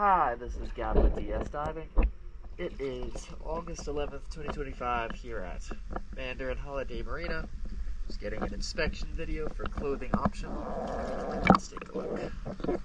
Hi, this is Gavin with DS Diving. It is August 11th, 2025 here at Mandarin Holiday Marina. Just getting an inspection video for clothing option. Let's take a look.